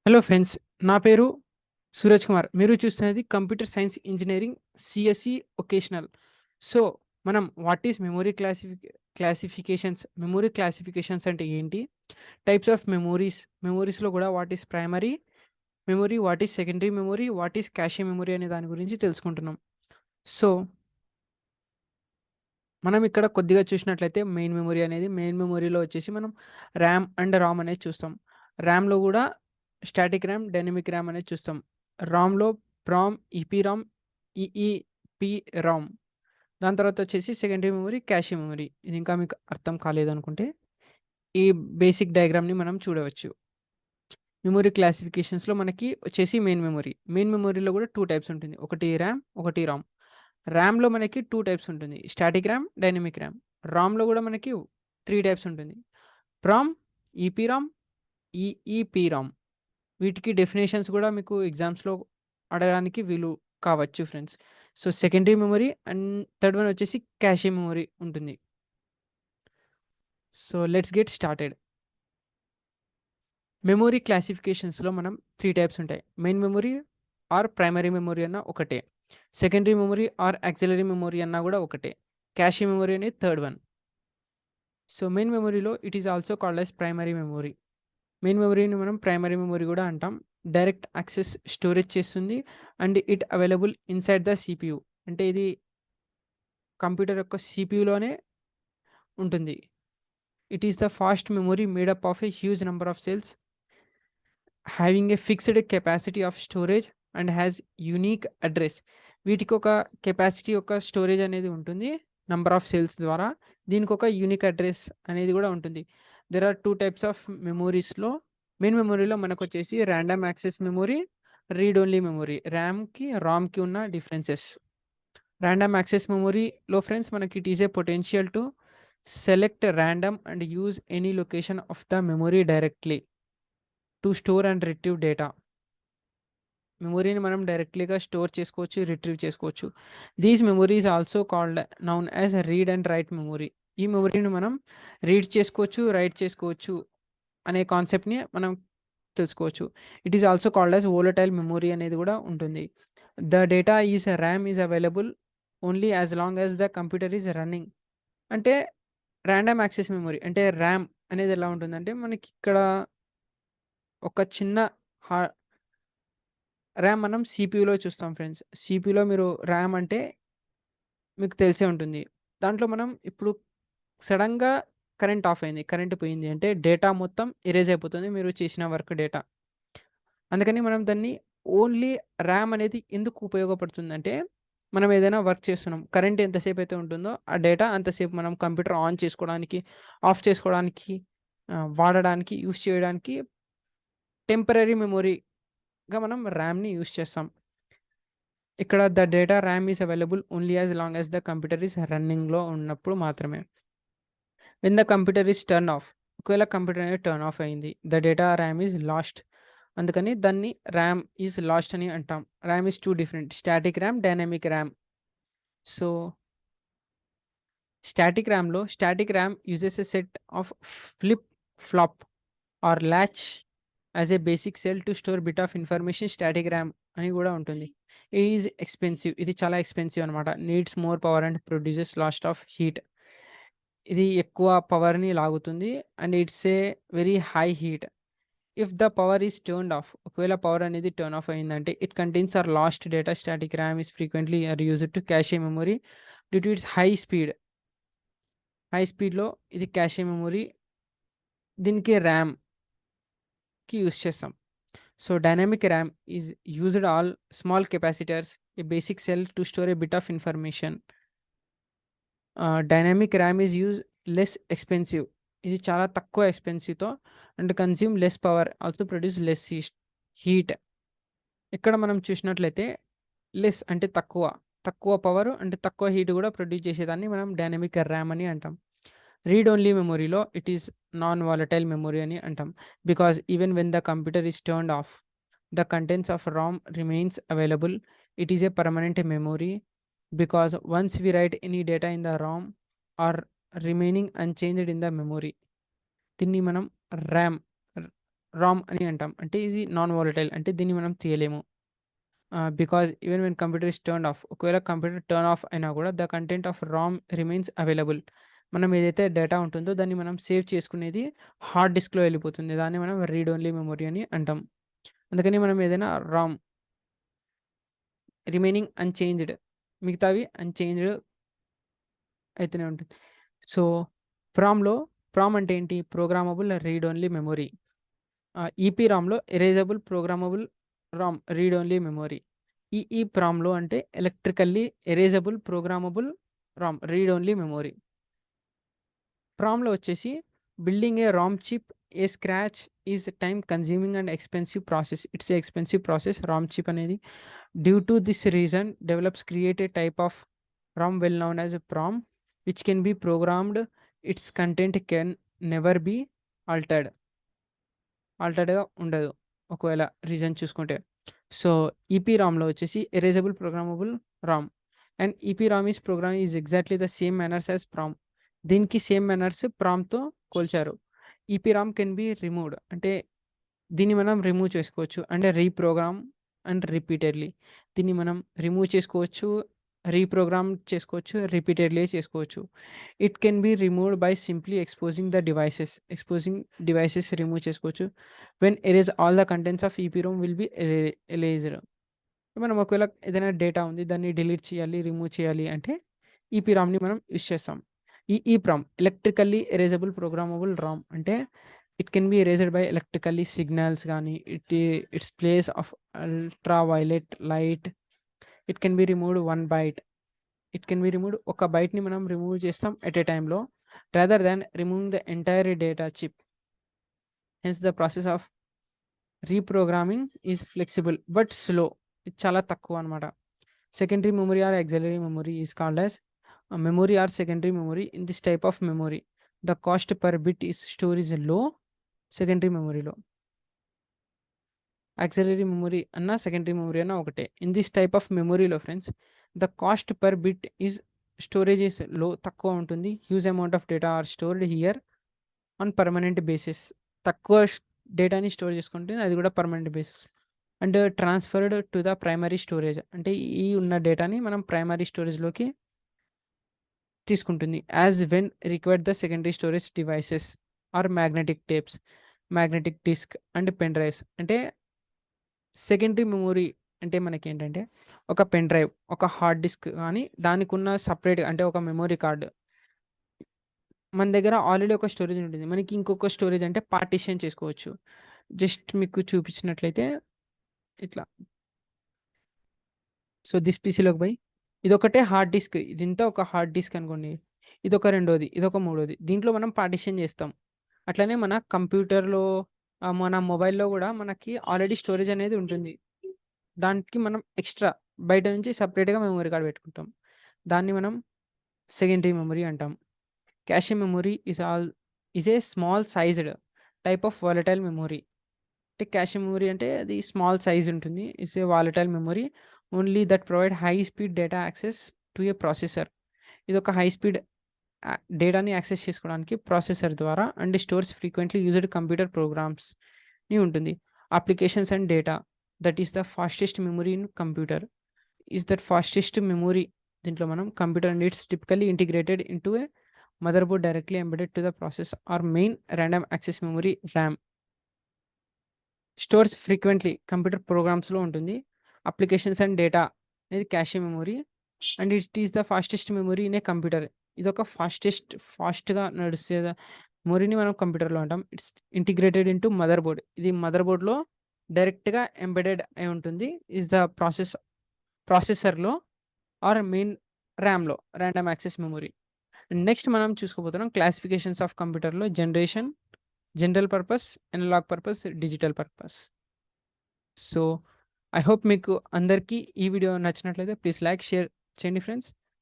Hello friends, నా పేరు సూరజ్ కుమార్. మీరు చూస్తున్నది computer science engineering CSC vocational. So మనం వాట్ ఈస్ మెమరీ క్లాసిఫికేషన్స్ అంటే ఏంటి, టైప్స్ ఆఫ్ మెమోరీస్లో కూడా what is primary memory, what is secondary memory, what is cache memory అనే దాని గురించి తెలుసుకుంటున్నాం. సో మనం ఇక్కడ కొద్దిగా చూసినట్లయితే మెయిన్ మెమొరీలో వచ్చేసి మనం ర్యామ్ అండ్ రామ్ అనేది చూస్తాం. ర్యామ్లో కూడా స్టాటిక్ ర్యామ్, డైనమిక్ ర్యామ్ అనేది చూస్తాం. రామ్లో ప్రామ్, ఈపీరామ్, ఈఈపీ రామ్. దాని తర్వాత వచ్చేసి సెకండరీ మెమరీ, క్యాషే మెమరీ. ఇది ఇంకా మీకు అర్థం కాలేదనుకుంటే ఈ బేసిక్ డయాగ్రామ్ని మనం చూడవచ్చు. మెమరీ క్లాసిఫికేషన్స్లో మనకి వచ్చేసి మెయిన్ మెమరీలో కూడా టూ టైప్స్ ఉంటుంది, ఒకటి ర్యామ్, ఒకటి రామ్. ర్యామ్లో మనకి టూ టైప్స్ ఉంటుంది, స్టాటిక్ ర్యామ్, డైనమిక్ ర్యామ్. రామ్లో కూడా మనకి త్రీ టైప్స్ ఉంటుంది, ప్రామ్, ఈపీరామ్, ఈఈపీరామ్. వీటికి డెఫినేషన్స్ కూడా మీకు ఎగ్జామ్స్లో అడగడానికి వీలు కావచ్చు friends. So secondary memory and third one వచ్చేసి క్యాషే మెమరీ ఉంటుంది. So let's get started. Memory క్లాసిఫికేషన్స్లో మనం త్రీ టైప్స్ ఉంటాయి, main memory or primary memory అన్న ఒకటే, secondary memory or auxiliary memory అన్నా కూడా ఒకటే, క్యాషే మెమరీ అనేది థర్డ్ వన్. సో మెయిన్ మెమరీలో it is also called as primary memory. Main మెమరీని మనం ప్రైమరీ మెమరీ కూడా అంటాం. డైరెక్ట్ యాక్సెస్ స్టోరేజ్ చేస్తుంది and it available inside the CPU. అంటే ఇది కంప్యూటర్ యొక్క సిపియులోనే ఉంటుంది. It is the fast memory made up of a huge number of cells having a fixed capacity of storage and has unique address. వీటికి ఒక capacity యొక్క storage అనేది ఉంటుంది number of cells ద్వారా. దీనికి ఒక యూనిక్ అడ్రస్ అనేది కూడా ఉంటుంది. There are two types of మెమోరీస్లో. మెయిన్ మెమరీలో మనకు వచ్చేసి random access memory, read only memory. ర్యామ్కి రామ్కి ఉన్న డిఫరెన్సెస్. ర్యాండమ్ యాక్సెస్ మెమరీలో ఫ్రెండ్స్ మనకి it is a potential to select random and use any location of the memory directly to store and retrieve data. మెమొరీని మనం డైరెక్ట్లీగా స్టోర్ చేసుకోవచ్చు, retrieve చేసుకోవచ్చు. These memories also called known as read and write memory. ఈ మెమొరీని మనం read చేసుకోవచ్చు, right చేసుకోవచ్చు అనే కాన్సెప్ట్ని మనం తెలుసుకోవచ్చు. It is also called as volatile memory అనేది కూడా ఉంటుంది. The data is RAM is available only as long as the computer is running. అంటే ర్యాండమ్ యాక్సెస్ మెమొరీ అంటే ర్యామ్ అనేది ఎలా ఉంటుందంటే మనకి ఇక్కడ ఒక చిన్న ర్యామ్ మనం సిపియూలో చూస్తాం ఫ్రెండ్స్. సిపియూలో మీరు ర్యామ్ అంటే మీకు తెలిసే ఉంటుంది. దాంట్లో మనం ఇప్పుడు సడన్గా కరెంట్ ఆఫ్ అయింది, కరెంట్ పోయింది అంటే డేటా మొత్తం ఎరేజ్ అయిపోతుంది, మీరు చేసిన వర్క్ డేటా. అందుకని మనం దాన్ని ఓన్లీ ర్యామ్ అనేది ఎందుకు ఉపయోగపడుతుందంటే మనం ఏదైనా వర్క్ చేస్తున్నాం, కరెంట్ ఎంతసేపు అయితే ఉంటుందో ఆ డేటా అంతసేపు మనం కంప్యూటర్ ఆన్ చేసుకోవడానికి, ఆఫ్ చేసుకోవడానికి, వాడడానికి, యూస్ చేయడానికి టెంపరరీ మెమొరీగా మనం ర్యామ్ని యూస్ చేస్తాం. ఇక్కడ the data RAM is available only as long as the computer is రన్నింగ్లో ఉన్నప్పుడు మాత్రమే. When the computer is turn off, ఒకవేళ కంప్యూటర్ అనేది టర్న్ ఆఫ్ అయింది, the data RAM is lost. అందుకని దాన్ని ర్యామ్ ఈజ్ లాస్ట్ అని అంటాం. RAM is two different, static RAM, dynamic RAM. So static RAM uses a set of flip flop or latch as a basic cell to store bit of information. Static RAM అని కూడా ఉంటుంది. It is expensive, ఇది చాలా expensive అనమాట. Needs more power and produces లాస్ట్ of heat. ఇది ఎక్కువ పవర్ని లాగుతుంది and it's a very high heat. If the power is turned off, ఒకవేళ పవర్ అనేది టర్న్ ఆఫ్ అయిందంటే it contains or lost data. Static RAM is frequently or used to cache memory due to its high స్పీడ్లో ఇది cache memory, దీనికి ర్యామ్కి use చేస్తాం. So dynamic RAM is used all small capacitors, a basic cell to store a bit of information. Dynamic RAM is use less expensive, ఇది చాలా తక్కువ ఎక్స్పెన్సివ్తో and consume less power, also produce less heat. ఇక్కడ మనం చూసినట్లయితే less అంటే తక్కువ power అంటే తక్కువ హీట్ కూడా ప్రొడ్యూస్ చేసేదాన్ని మనం డైనమిక్ ర్యామ్ అని అంటాం. రీడ్ ఓన్లీ మెమొరీలో it is non volatile memory అని అంటాం. Because even when the computer is turned off, the contents of ROM remains available. It is a permanent memory because once we write any data in the ROM or remaining unchanged in the memory. దీన్ని మనం RAM Ram అని అంటాం. అంటే ఇది non volatile, అంటే దీన్ని మనం తీయలేము. Because even when computer is turned off, ఒకవేళ కంప్యూటర్ టర్న్ ఆఫ్ అయినా కూడా the content of ROM remains available. మనం ఏదైతే డేటా ఉంటుందో దాన్ని మనం సేవ్ చేసుకునేది హార్డ్ డిస్క్లో వెళ్ళిపోతుంది. దాన్ని మనం రీడ్ ఓన్లీ మెమొరీ అని అంటాం. అందుకని మనం ఏదైనా రామ్ రిమైనింగ్ అన్చేంజ్డ్, మిగతావి అన్చేంజ్డ్ అయితేనే ఉంటుంది. సో ప్రామ్ అంటే ఏంటి? Programmable read only memory. ఈపీ రామ్లో erasable programmable ROM read only memory. ఈఈప్రామ్లో అంటే electrically erasable programmable ROM read only memory. ప్రామ్లో వచ్చేసి building a ROM chip a scratch is time consuming and expensive process. It's a expensive process ROM chip అనేది. Due to this reason develops create a type of ROM well known as a PROM which can be programmed. Its content can never be ఆల్టర్డ్గా ఉండదు ఒకవేళ రీజన్ చూసుకుంటే. So ఈపీ రామ్లో వచ్చేసి erasable programmable ROM and EPROM is program is exactly the same manners as PROM. దీనికి same manners ప్రామ్తో కోల్చారు. EPROM can be removed, అంటే దీన్ని మనం రిమూవ్ చేసుకోవచ్చు, అంటే రీప్రోగ్రామ్ అండ్ రిపీటెడ్లీ. దీన్ని మనం రిమూవ్ చేసుకోవచ్చు, రీప్రోగ్రామ్ చేసుకోవచ్చు, రిపీటెడ్లీ చేసుకోవచ్చు. It can be removed by simply exposing devices remove చేసుకోవచ్చు. When erase all the contents of EPROM will be erased. మనం ఒకవేళ ఏదైనా డేటా ఉంది దాన్ని డిలీట్ చేయాలి, రిమూవ్ చేయాలి అంటే ఈపీ రామ్ని మనం యూస్ చేస్తాం. EEPROM electrically erasable programmable RAM, అంటే it can be erased by electrically signals కానీ it's place of ultra violet light. It can be removed 1 byte. It can be removed, ఒక బైట్ని మనం రిమూవ్ చేస్తాం ఎట్ ఏ టైంలో, rather than removing the entire data chip. Hence the process of reprogramming is flexible but slow. ఇది చాలా తక్కువ అనమాట. Secondary memory or auxiliary memory is called as memory or secondary memory. In this type of memory the cost per bit is store is low. secondary memory లో auxiliary memory అన్న secondary memory అన్న ఒకటే. in this type of memory లో friends the cost per bit is storage is low, తక్కువ ఉంటుంది. huge amount of data are stored here on permanent basis. తక్కువ డేటాని store చేసుకుంటుంది, అది కూడా permanent basis. And transferred to the primary storage, అంటే ఈ ఉన్న డేటాని మనం ప్రైమరీ స్టోరేజ్లోకి తీసుకుంటుంది. As when required the secondary storage devices are magnetic tapes, magnetic disk and pen drives. అంటే సెకండరీ మెమొరీ అంటే మనకి ఏంటంటే ఒక పెన్ డ్రైవ్, ఒక హార్డ్ డిస్క్ కానీ దానికి ఉన్న సపరేట్ అంటే ఒక మెమొరీ కార్డు. మన దగ్గర ఆల్రెడీ ఒక స్టోరేజ్ ఉంటుంది, మనకి ఇంకొక స్టోరేజ్ అంటే పార్టిషన్ చేసుకోవచ్చు. జస్ట్ మీకు చూపించినట్లయితే ఇట్లా. సో దిస్ పీసీలోకి పోయి ఇదొకటే హార్డ్ డిస్క్, ఇదింతా ఒక హార్డ్ డిస్క్ అనుకోండి, ఇదొక రెండోది, ఇదొక మూడోది. దీంట్లో మనం పార్టిషన్ చేస్తాం. అట్లనే మన కంప్యూటర్లో మన మొబైల్లో కూడా మనకి ఆల్రెడీ స్టోరేజ్ అనేది ఉంటుంది. దానికి మనం ఎక్స్ట్రా బయట నుంచి సపరేట్గా మెమరీ కార్డ్ పెట్టుకుంటాం. దాన్ని మనం సెకండరీ మెమరీ అంటాం. Cache memory is a small sized type of volatile memory. అంటే క్యాషే మెమరీ అంటే అది స్మాల్ సైజ్ ఉంటుంది. It's a volatile memory only that provide high speed data access to a processor. ఇది ఒక హై స్పీడ్ డేటాని access చేసుకోవడానికి processor ద్వారా and stores frequently used computer ప్రోగ్రామ్స్ని ఉంటుంది. Applications and data that is the fastest memory in computer is that fastest memory. దీంట్లో మనం computer needs typically integrated into a mother board directly embedded to the process or main random access memory RAM. Stores frequently computer ప్రోగ్రామ్స్లో ఉంటుంది. Applications and data అనేది cache memory and it is the fastest memory in a computer. ఇదొక ఫాస్ట్గా నడిచే మెమరీని మనం కంప్యూటర్లో అంటాం. It's integrated into mother board. ఇది మదర్ బోర్డ్లో డైరెక్ట్గా ఎంబెడెడ్ అయి ఉంటుంది. ఈజ్ ద ప్రాసెసర్లో ఆర్ మెయిన్ ర్యామ్లో ర్యాండమ్ యాక్సెస్ మెమరీ. నెక్స్ట్ మనం చూసుకోబోతున్నాం క్లాసిఫికేషన్స్ ఆఫ్ కంప్యూటర్లో generation, general purpose, analogue purpose, digital purpose. So I hope మీకు అందరికీ ఈ వీడియో నచ్చినట్లయితే ప్లీజ్ లైక్, షేర్ చేయండి ఫ్రెండ్స్.